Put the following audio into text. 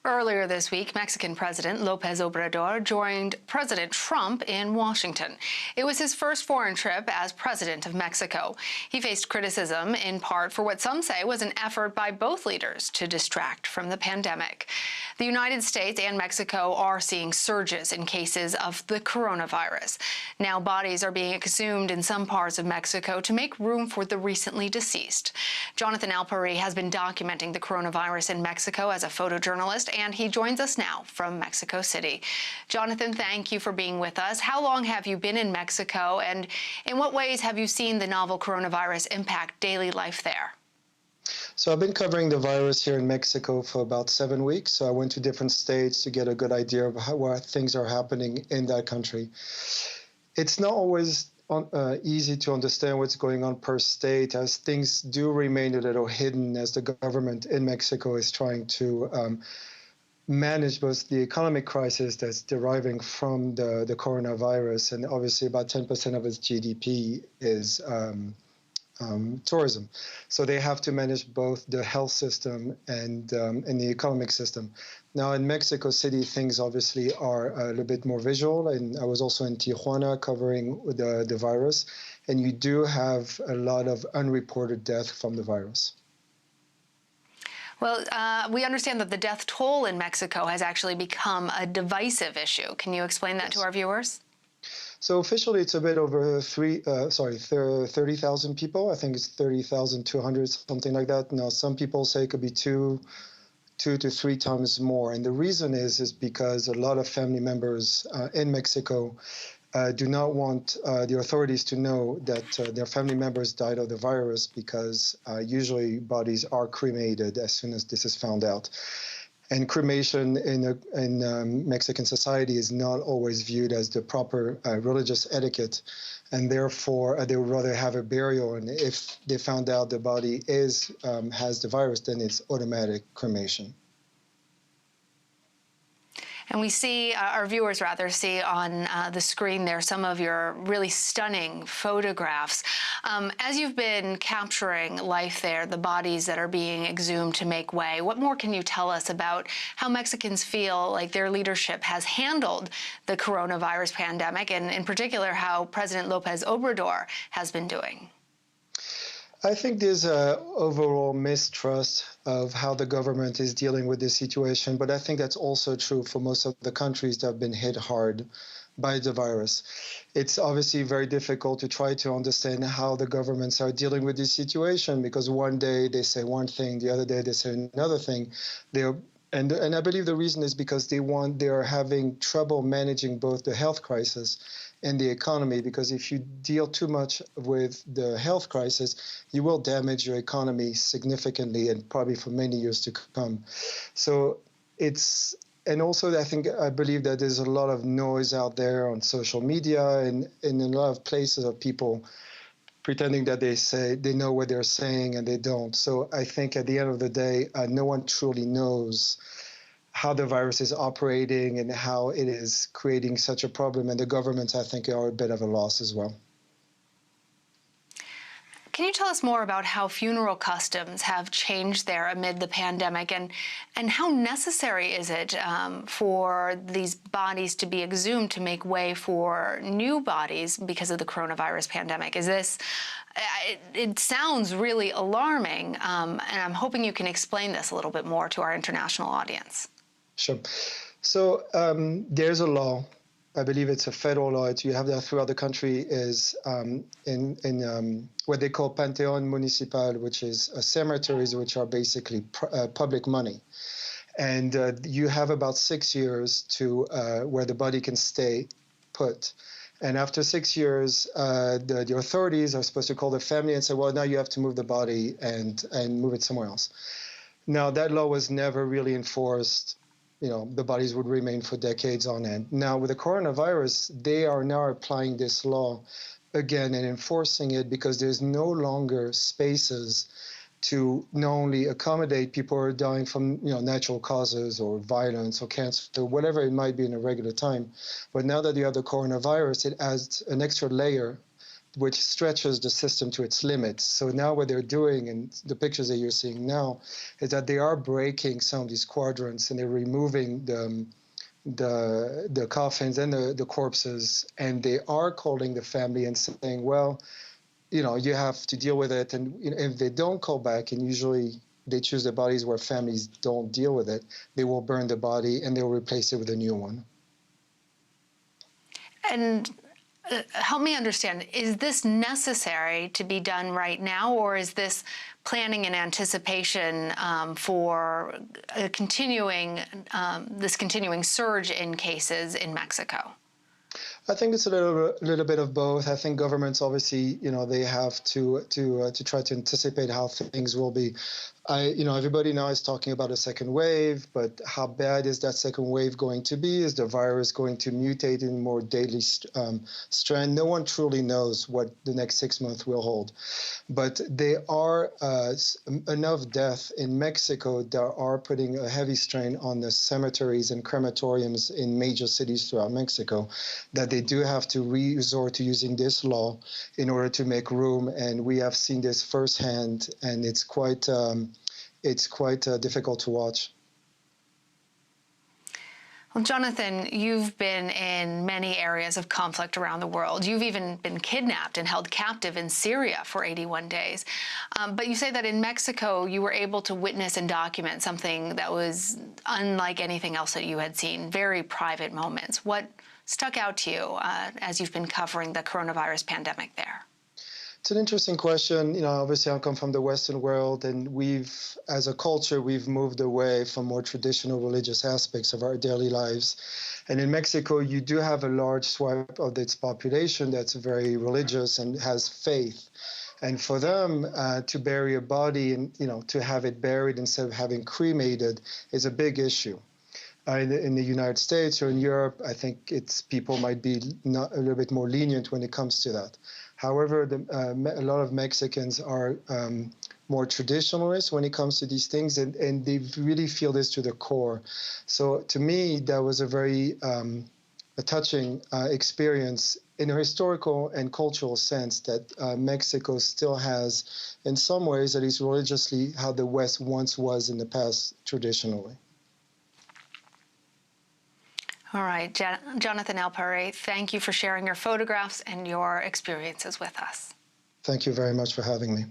Earlier this week, Mexican President López Obrador joined President Trump in Washington. It was his first foreign trip as president of Mexico. He faced criticism in part for what some say was an effort by both leaders to distract from the pandemic. The United States and Mexico are seeing surges in cases of the coronavirus. Now bodies are being exhumed in some parts of Mexico to make room for the recently deceased. Jonathan Alpeyrie has been documenting the coronavirus in Mexico as a photojournalist, and he joins us now from Mexico City. Jonathan, thank you for being with us. How long have you been in Mexico, and in what ways have you seen the novel coronavirus impact daily life there? So I've been covering the virus here in Mexico for about 7 weeks. So I went to different states to get a good idea of where things are happening in that country. It's not always easy to understand what's going on per state, as things do remain a little hidden as the government in Mexico is trying to manage both the economic crisis that's deriving from the coronavirus, and obviously about 10% of its GDP is tourism. So they have to manage both the health system and the economic system. Now in Mexico City, things obviously are a little bit more visual, and I was also in Tijuana covering the virus, and you do have a lot of unreported death from the virus. Well, we understand that the death toll in Mexico has actually become a divisive issue. Can you explain that to our viewers? So officially, it's a bit over 30,000 people. I think it's 30,200, something like that. Now, some people say it could be two to three times more. And the reason is because a lot of family members in Mexico do not want the authorities to know that their family members died of the virus, because usually bodies are cremated as soon as this is found out. And cremation in Mexican society is not always viewed as the proper religious etiquette, and therefore they would rather have a burial. And if they found out the body has the virus, then it's automatic cremation. And we see, our viewers rather, see on the screen there some of your really stunning photographs. As you've been capturing life there, the bodies that are being exhumed to make way, what more can you tell us about how Mexicans feel like their leadership has handled the coronavirus pandemic, and in particular how President López Obrador has been doing? I think there's an overall mistrust of how the government is dealing with this situation, but I think that's also true for most of the countries that have been hit hard by the virus. It's obviously very difficult to try to understand how the governments are dealing with this situation, because one day they say one thing, the other day they say another thing. And I believe the reason is because they are having trouble managing both the health crisis and the economy, because if you deal too much with the health crisis, you will damage your economy significantly and probably for many years to come. So and also I believe that there's a lot of noise out there on social media and in a lot of places of people pretending that they say they know what they're saying and they don't. So I think at the end of the day, no one truly knows how the virus is operating and how it is creating such a problem. And the governments, I think, are a bit of a loss as well. Can you tell us more about how funeral customs have changed there amid the pandemic, and how necessary is it for these bodies to be exhumed to make way for new bodies because of the coronavirus pandemic? Is this, it sounds really alarming, and I'm hoping you can explain this a little bit more to our international audience. Sure. So there's a law. I believe it's a federal law. You have that throughout the country, is in what they call Panteón Municipal, which is cemeteries, which are basically public money. And you have about 6 years to where the body can stay put. And after 6 years, the authorities are supposed to call the family and say, well, now you have to move the body and move it somewhere else. Now, that law was never really enforced. The bodies would remain for decades on end. Now, with the coronavirus, they are now applying this law again and enforcing it, because there's no longer spaces to not only accommodate people who are dying from natural causes or violence or cancer, whatever it might be in a regular time, but now that you have the coronavirus, it adds an extra layer which stretches the system to its limits. So now what they're doing, and the pictures that you're seeing now, is that they are breaking some of these quadrants and they're removing the coffins and the corpses, and they are calling the family and saying, well, you have to deal with it. And if they don't call back, and usually they choose the bodies where families don't deal with it, they will burn the body and they'll replace it with a new one. And help me understand, is this necessary to be done right now, or is this planning and anticipation for a continuing surge in cases in Mexico? I think it's a little bit of both. I think governments obviously, they have to try to anticipate how things will be. Everybody now is talking about a second wave, but how bad is that second wave going to be? Is the virus going to mutate in more deadly strand? No one truly knows what the next 6 months will hold. But there are enough death in Mexico that are putting a heavy strain on the cemeteries and crematoriums in major cities throughout Mexico, that they do have to resort to using this law in order to make room. And we have seen this firsthand, and it's quite difficult to watch. Well, Jonathan, you've been in many areas of conflict around the world. You've even been kidnapped and held captive in Syria for 81 days. But you say that in Mexico, you were able to witness and document something that was unlike anything else that you had seen, very private moments. What stuck out to you as you've been covering the coronavirus pandemic there? It's an interesting question. Obviously, I come from the Western world, and as a culture, we've moved away from more traditional religious aspects of our daily lives. And in Mexico, you do have a large swath of its population that's very religious and has faith. And for them to bury a body and to have it buried instead of having cremated is a big issue. In the United States or in Europe, I think people might be a little bit more lenient when it comes to that. However, a lot of Mexicans are more traditionalists when it comes to these things, and they really feel this to the core. So to me, that was a very a touching experience in a historical and cultural sense, that Mexico still has, in some ways, at least religiously, how the West once was in the past traditionally. All right, Jonathan Alpeyrie, thank you for sharing your photographs and your experiences with us. Thank you very much for having me.